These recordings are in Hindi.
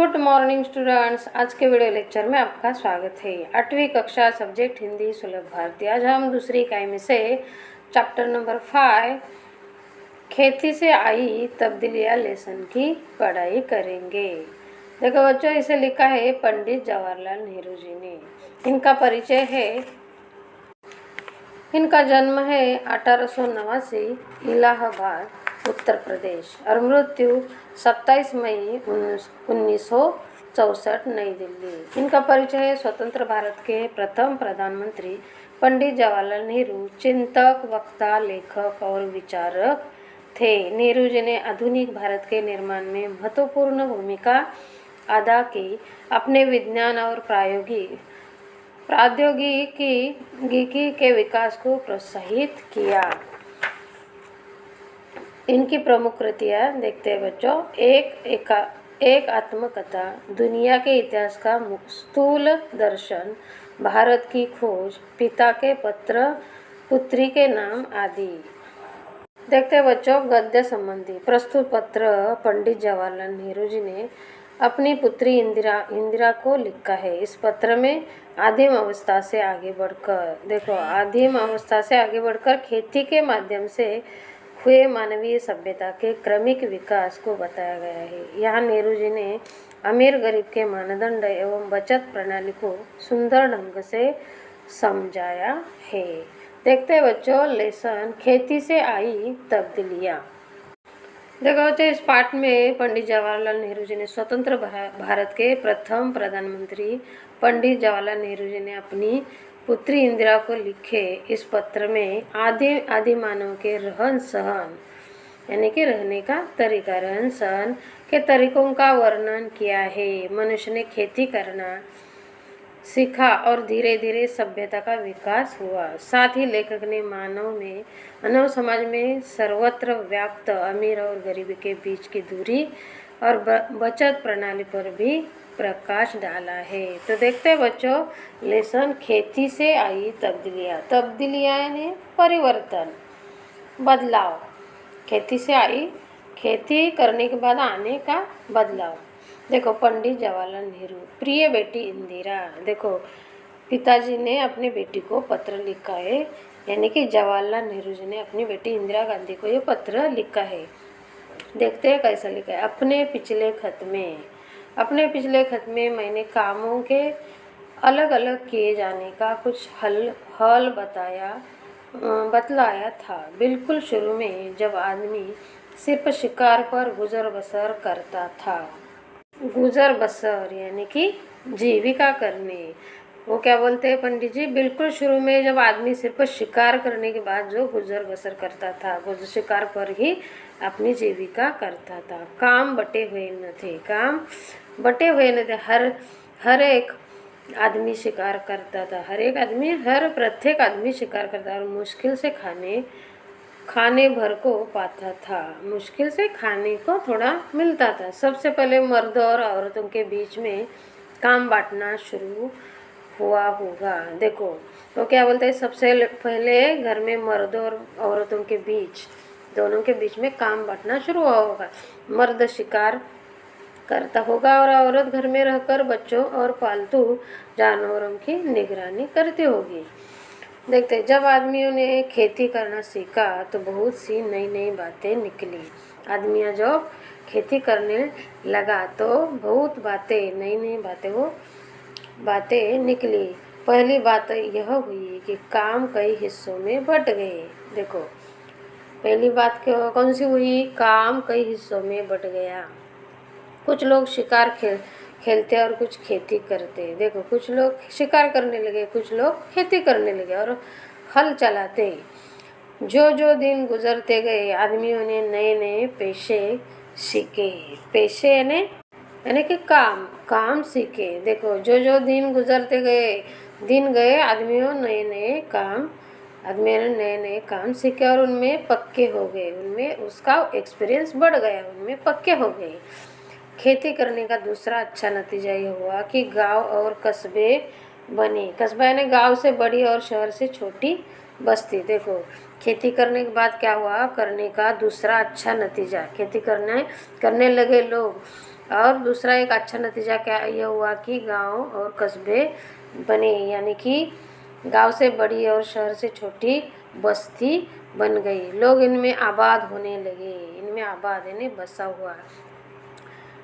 Good morning students. आज के वीडियो लेक्चर में आपका स्वागत है। 8वीं कक्षा सब्जेक्ट हिंदी सुलभ भारती। आज हम दूसरी इकाई में से चैप्टर नंबर 5 खेती से आई तब्दीलियाँ लेसन की पढ़ाई करेंगे। देखो बच्चों, इसे लिखा है पंडित जवाहरलाल नेहरू जी ने। इनका परिचय है, इनका जन्म है 1889 इलाहाबाद उत्तर प्रदेश और मृत्यु 27 मई 1964 नई दिल्ली। इनका परिचय है स्वतंत्र भारत के प्रथम प्रधानमंत्री पंडित जवाहरलाल नेहरू चिंतक, वक्ता, लेखक और विचारक थे। नेहरू जी ने आधुनिक भारत के निर्माण में महत्वपूर्ण भूमिका अदा की। अपने विज्ञान और प्रौद्योगिकी के विकास को प्रोत्साहित किया। इनकी प्रमुख कृतियाँ देखते हैं बच्चों। एक आत्मकथा, दुनिया के इतिहास का स्थूल दर्शन, भारत की खोज, पिता के पत्र, पुत्री के नाम आदि। देखते हैं बच्चों गद्य संबंधी। प्रस्तुत पत्र पंडित जवाहरलाल नेहरू जी ने अपनी पुत्री इंदिरा को लिखा है। इस पत्र में आदिम अवस्था से आगे बढ़कर खेती के माध्यम से हुए मानवीय सभ्यता के क्रमिक विकास को बताया गया है। यहाँ नेहरू जी ने अमीर गरीब के मानदंड एवं बचत प्रणाली को सुंदर ढंग से समझाया है। देखते हैं बच्चों लेसन खेती से आई तब्दीलियाँ। देखो बच्चों, इस पाठ में पंडित जवाहरलाल नेहरू जी ने स्वतंत्र भारत के प्रथम प्रधानमंत्री पंडित जवाहरलाल नेहरू जी ने अपनी पुत्री इंदिरा को लिखे इस पत्र में आदि मानव के रहन सहन यानी कि रहने का तरीका, रहन सहन के तरीकों का वर्णन किया है। मनुष्य ने खेती करना सीखा और धीरे धीरे सभ्यता का विकास हुआ। साथ ही लेखक ने मानव समाज में सर्वत्र व्याप्त अमीर और गरीब के बीच की दूरी और बचत प्रणाली पर भी प्रकाश डाला है। तो देखते हैं बच्चों लेसन खेती से आई तब्दीलियाँ यानी परिवर्तन, बदलाव। खेती से आई, खेती करने के बाद आने का बदलाव। देखो पंडित जवाहरलाल नेहरू, प्रिय बेटी इंदिरा। देखो पिताजी ने अपने बेटी को पत्र लिखा है, यानी कि जवाहरलाल नेहरू जी ने अपनी बेटी इंदिरा गांधी को ये पत्र लिखा है। देखते हैं कैसा लिखा है। अपने पिछले खत में मैंने कामों के अलग अलग किए जाने का कुछ हल बतलाया था। बिल्कुल शुरू में जब आदमी सिर्फ शिकार पर गुजर बसर करता था, गुजर बसर यानी कि जीविका करने, वो क्या बोलते हैं पंडित जी, बिल्कुल शुरू में जब आदमी सिर्फ शिकार करने के बाद जो गुजर बसर करता था, गुजर शिकार पर ही अपनी जीविका करता था। काम बटे हुए न थे। हर एक आदमी शिकार करता था। प्रत्येक आदमी शिकार करता और मुश्किल से खाने भर को पाता था। मुश्किल से खाने को थोड़ा मिलता था। सबसे पहले मर्द और औरतों के बीच में काम बांटना शुरू हुआ होगा। देखो तो क्या बोलते हैं, सबसे पहले घर में मर्द और औरतों के बीच, दोनों के बीच में काम बांटना शुरू हुआ होगा। मर्द शिकार करता होगा और औरत घर में रहकर बच्चों और पालतू जानवरों की निगरानी करती होगी। देखते जब आदमियों ने खेती करना सीखा तो बहुत सी नई नई बातें निकली। आदमियाँ जब खेती करने लगा तो बहुत नई बातें निकली। पहली बात यह हुई कि काम कई हिस्सों में बट गए। देखो पहली बात कौन सी हुई, काम कई हिस्सों में बट गया। कुछ लोग शिकार खेलते और कुछ खेती करते। देखो कुछ लोग शिकार करने लगे, कुछ लोग खेती करने लगे और हल चलाते। जो दिन गुजरते गए आदमियों ने नए नए पेशे सीखे। पेशे यानी कि काम सीखे। देखो जो दिन गुजरते गए आदमियों ने नए नए काम सीखे और उनमें पक्के हो गए। उनमें उसका एक्सपीरियंस बढ़ गया, उनमें पक्के हो गए। खेती करने का दूसरा अच्छा नतीजा ये हुआ कि गांव और कस्बे बने। कस्बा यानी गांव से बड़ी और शहर से छोटी बस्ती। देखो खेती करने के बाद क्या हुआ, करने का दूसरा अच्छा नतीजा, खेती करने लगे लोग और दूसरा एक अच्छा नतीजा क्या यह हुआ कि गांव और कस्बे बने, यानी कि गांव से बड़ी और शहर से छोटी बस्ती बन गई। लोग इनमें आबाद होने लगे, इनमें आबाद यानी बसा हुआ,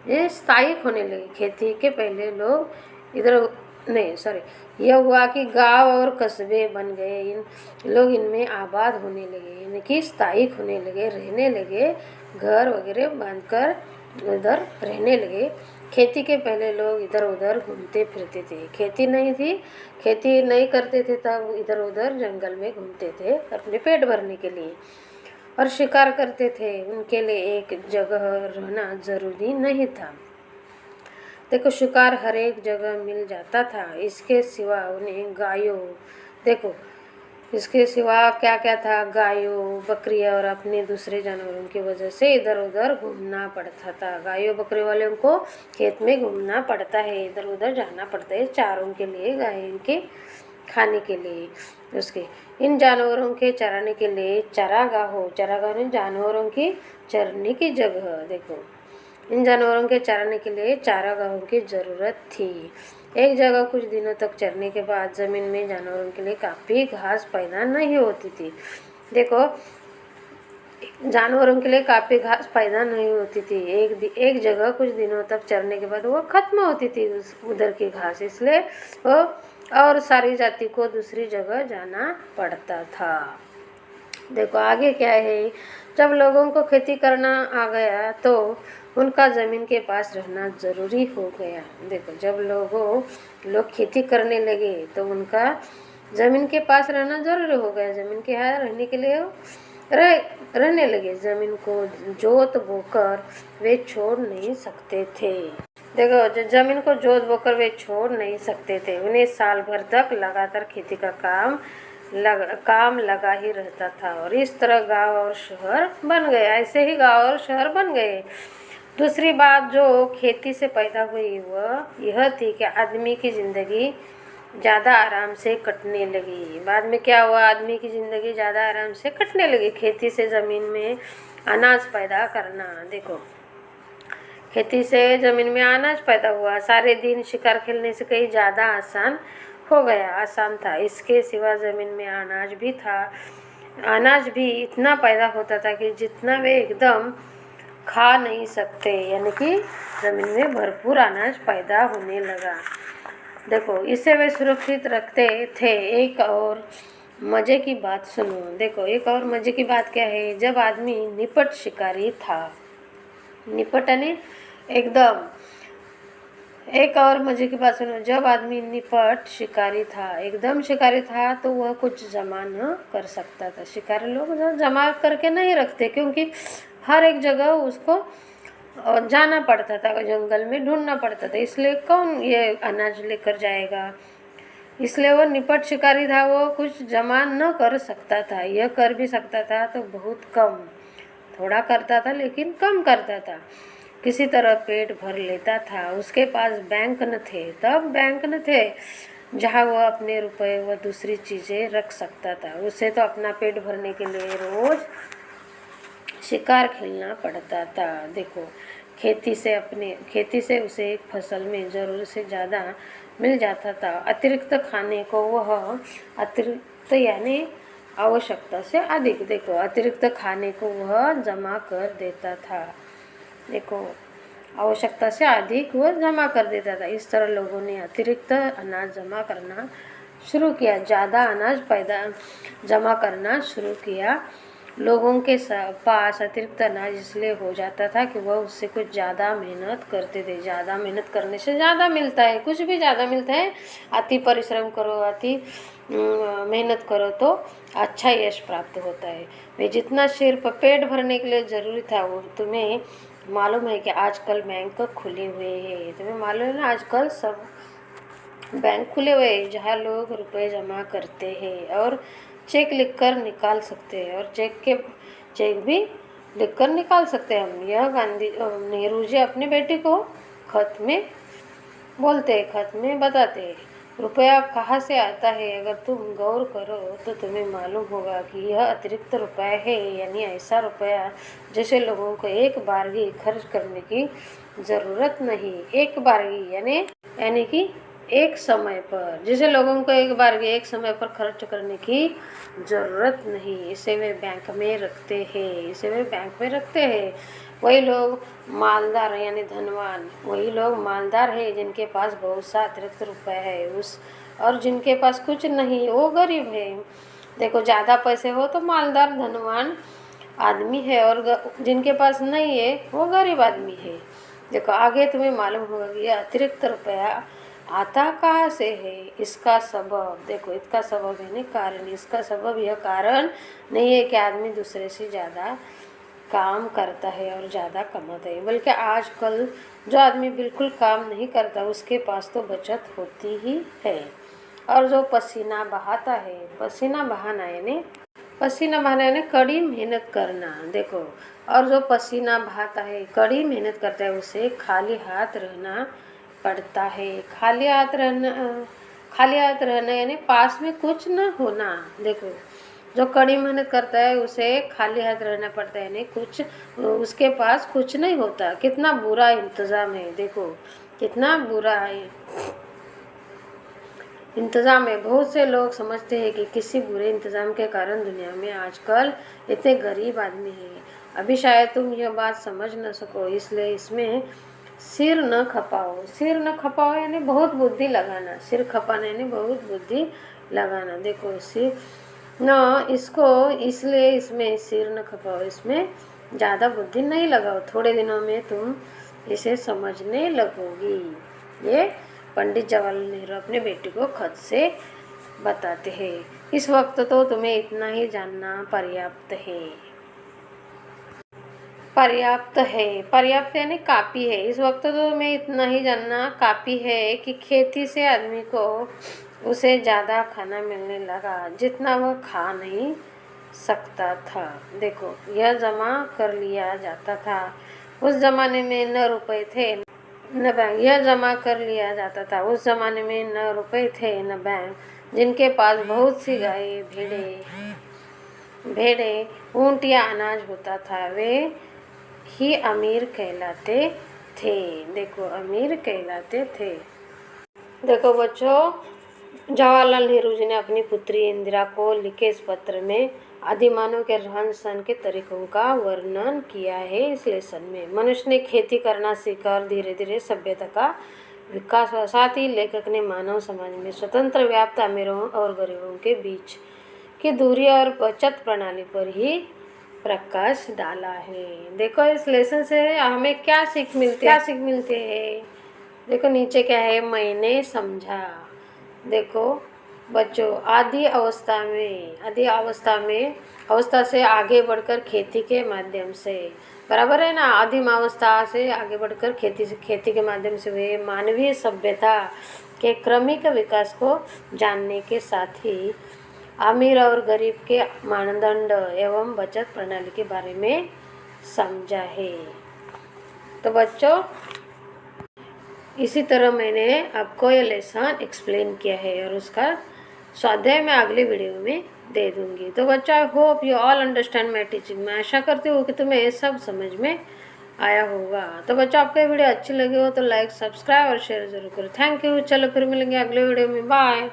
ये स्थायिक होने लगे। खेती के पहले लोग इधर नहीं सॉरी यह हुआ कि गांव और कस्बे बन गए, इन लोग इनमें आबाद होने लगे, यानी कि स्थायिक होने लगे, रहने लगे, घर वगैरह बांधकर उधर रहने लगे। खेती के पहले लोग इधर उधर घूमते फिरते थे, खेती नहीं थी, खेती नहीं करते थे, तब इधर उधर जंगल में घूमते थे अपने पेट भरने के लिए, और शिकार करते थे। उनके लिए एक जगह रहना जरूरी नहीं था। देखो शिकार हर एक जगह मिल जाता था। इसके सिवा उन्हें गायों, देखो इसके सिवा क्या क्या था, गायों बकरियां और अपने दूसरे जानवरों की वजह से इधर उधर घूमना पड़ता था। गायों बकरी वालों को खेत में घूमना पड़ता है, इधर उधर जाना पड़ता है चारों के लिए, गायों के खाने के लिए उसके। इन जानवरों के चराने के लिए चरागाह हो, चरागाह में जानवरों की चरने की जगह। देखो इन जानवरों के चराने के लिए चारागाहों की ज़रूरत थी। एक जगह कुछ दिनों तक चरने के बाद ज़मीन में जानवरों के लिए काफ़ी घास पैदा नहीं होती थी। देखो जानवरों के लिए काफ़ी घास पैदा नहीं होती थी। एक जगह कुछ दिनों तक चरने के बाद वो ख़त्म होती थी उधर की घास, इसलिए वो और सारी जाति को दूसरी जगह जाना पड़ता था। देखो आगे क्या है, जब लोगों को खेती करना आ गया तो उनका ज़मीन के पास रहना ज़रूरी हो गया। देखो जब लोग खेती करने लगे तो उनका ज़मीन के पास रहना ज़रूरी हो गया। ज़मीन के यहाँ रहने के लिए रहने लगे। ज़मीन को जोत बोकर वे छोड़ नहीं सकते थे। देखो जो ज़मीन को जोत बोकर वे छोड़ नहीं सकते थे, उन्हें साल भर तक लगातार खेती का काम लगा ही रहता था, और इस तरह गांव और शहर बन गए। ऐसे ही गांव और शहर बन गए। दूसरी बात जो खेती से पैदा हुई वह यह थी कि आदमी की ज़िंदगी ज़्यादा आराम से कटने लगी। बाद में क्या हुआ, आदमी की ज़िंदगी ज़्यादा आराम से कटने लगी। खेती से ज़मीन में अनाज पैदा करना, देखो खेती से ज़मीन में अनाज पैदा हुआ, सारे दिन शिकार खेलने से कहीं ज़्यादा आसान था। इसके सिवा ज़मीन में अनाज भी था। अनाज भी इतना पैदा होता था कि जितना वे एकदम खा नहीं सकते, यानी कि ज़मीन में भरपूर अनाज पैदा होने लगा। देखो इसे वे सुरक्षित रखते थे। एक और मज़े की बात सुनो। देखो एक और मज़े की बात क्या है, जब आदमी निपट शिकारी था, निपट यानी एकदम। एक और मज़े की बात सुनो, जब आदमी निपट शिकारी था, एकदम शिकारी था, तो वह कुछ जमा न कर सकता था। शिकारी लोग जमा करके नहीं रखते, क्योंकि हर एक जगह उसको जाना पड़ता था, जंगल में ढूंढना पड़ता था, इसलिए कौन ये अनाज लेकर जाएगा। इसलिए वो निपट शिकारी था, वो कुछ जमा न कर सकता था। यह कर भी सकता था तो बहुत कम, थोड़ा करता था लेकिन कम करता था। किसी तरह पेट भर लेता था। उसके पास बैंक न थे, तब बैंक न थे जहाँ वह अपने रुपए व दूसरी चीज़ें रख सकता था। उसे तो अपना पेट भरने के लिए रोज़ शिकार खेलना पड़ता था। देखो खेती से उसे एक फसल में ज़रूरत से ज़्यादा मिल जाता था। अतिरिक्त खाने को वह अतिरिक्त यानी आवश्यकता से अधिक, देखो अतिरिक्त खाने को वह जमा कर देता था। देखो आवश्यकता से अधिक वह जमा कर देता था। इस तरह लोगों ने अतिरिक्त अनाज जमा करना शुरू किया, ज़्यादा अनाज जमा करना शुरू किया। लोगों के पास अतिरिक्त अनाज इसलिए हो जाता था कि वह उससे कुछ ज़्यादा मेहनत करते थे। ज़्यादा मेहनत करने से ज़्यादा मिलता है, कुछ भी ज़्यादा मिलता है। अति परिश्रम करो, अति मेहनत करो तो अच्छा यश प्राप्त होता है। वे जितना सिर्फ पेट भरने के लिए ज़रूरी था, वो तुम्हें मालूम है कि आजकल बैंक खुले हुए हैं। तुम्हें मालूम है ना, आजकल सब बैंक खुले हुए हैं जहाँ लोग रुपए जमा करते हैं और चेक लिखकर निकाल सकते हैं, और चेक भी लिखकर निकाल सकते हैं हम। यह नेहरू जी अपनी बेटी को खत में बताते हैं। रुपया कहाँ से आता है, अगर तुम गौर करो तो तुम्हें मालूम होगा कि यह अतिरिक्त रुपया है, यानी ऐसा रुपया जैसे लोगों को एक बार ही खर्च करने की ज़रूरत नहीं। एक बारगी यानी कि एक समय पर, जैसे लोगों को एक बारगी एक समय पर खर्च करने की ज़रूरत नहीं। इसे वे बैंक में रखते हैं। वही लोग मालदार यानी धनवान, वही लोग मालदार है जिनके पास बहुत सा अतिरिक्त रुपए है और जिनके पास कुछ नहीं वो गरीब है। देखो, ज़्यादा पैसे हो तो मालदार धनवान आदमी है और जिनके पास नहीं है वो गरीब आदमी है। देखो, आगे तुम्हें मालूम होगा कि यह अतिरिक्त रुपया आता कहाँ से है। इसका सबब देखो, इसका सबब है ना कारण। इसका सबब यह कारण नहीं है कि आदमी दूसरे से ज़्यादा काम करता है और ज़्यादा कमाता है, बल्कि आजकल जो आदमी बिल्कुल काम नहीं करता उसके पास तो बचत होती ही है। और जो पसीना बहाता है, पसीना बहाना यानी कड़ी मेहनत करना। देखो, और जो पसीना बहाता है, कड़ी मेहनत करता है, उसे खाली हाथ रहना पड़ता है। खाली हाथ रहना यानी पास में कुछ न होना। देखो, जो कड़ी मेहनत करता है उसे खाली हाथ रहना पड़ता है, यानी कुछ उसके पास कुछ नहीं होता। कितना बुरा इंतज़ाम है। देखो, कितना बुरा है इंतज़ाम है। बहुत से लोग समझते हैं कि किसी बुरे इंतज़ाम के कारण दुनिया में आजकल इतने गरीब आदमी हैं। अभी शायद तुम यह बात समझ न सको, इसलिए इसमें सिर न खपाओ यानी बहुत बुद्धि लगाना। सिर खपाना यानी बहुत बुद्धि लगाना। देखो, सिर न इसको इसलिए इसमें सिर न खपाओ, इसमें ज़्यादा बुद्धि नहीं लगाओ। थोड़े दिनों में तुम इसे समझने लगोगी। ये पंडित जवाहरलाल नेहरू अपने बेटे को खत से बताते हैं। इस वक्त तो तुम्हें इतना ही जानना पर्याप्त यानी काफ़ी है। इस वक्त तो तुम्हें इतना ही जानना काफ़ी है कि खेती से आदमी को उसे ज़्यादा खाना मिलने लगा जितना वह खा नहीं सकता था। देखो, यह जमा कर लिया जाता था। उस ज़माने में न रुपए थे न बैंक। यह जमा कर लिया जाता था। उस ज़माने में न रुपए थे न बैंक। जिनके पास बहुत सी गायें, भेड़ें, ऊँट या अनाज होता था, वे ही अमीर कहलाते थे। देखो, अमीर कहलाते थे। देखो बच्चों, जवाहरलाल नेहरू जी ने अपनी पुत्री इंदिरा को लिखे इस पत्र में आदिमानव के रहन सहन के तरीकों का वर्णन किया है। इस लेसन में मनुष्य ने खेती करना सीखा और धीरे धीरे सभ्यता का विकास हुआ। साथ ही लेखक ने मानव समाज में स्वतंत्र व्याप्त अमीरों और गरीबों के बीच की दूरी और बचत प्रणाली पर ही प्रकाश डाला है। देखो, इस लेसन से हमें क्या सीख मिलती है। देखो, नीचे क्या है, मैंने समझा। देखो बच्चों, अवस्था से आगे बढ़कर खेती के माध्यम से, बराबर है ना, आदिम अवस्था से आगे बढ़कर खेती के माध्यम से वे मानवीय सभ्यता के क्रमिक विकास को जानने के साथ ही अमीर और गरीब के मानदंड एवं बचत प्रणाली के बारे में समझा है। तो बच्चों, इसी तरह मैंने आपको ये लेसन एक्सप्लेन किया है और उसका स्वाध्याय मैं अगले वीडियो में दे दूंगी। तो बच्चों, I hope you all understand my teaching. मैं आशा करती हूँ कि तुम्हें ये सब समझ में आया होगा। तो बच्चों, आपको ये वीडियो अच्छी लगी हो तो लाइक, सब्सक्राइब और शेयर जरूर करो। Thank you. चलो फिर मिलेंगे अगले वीडियो में। बाय।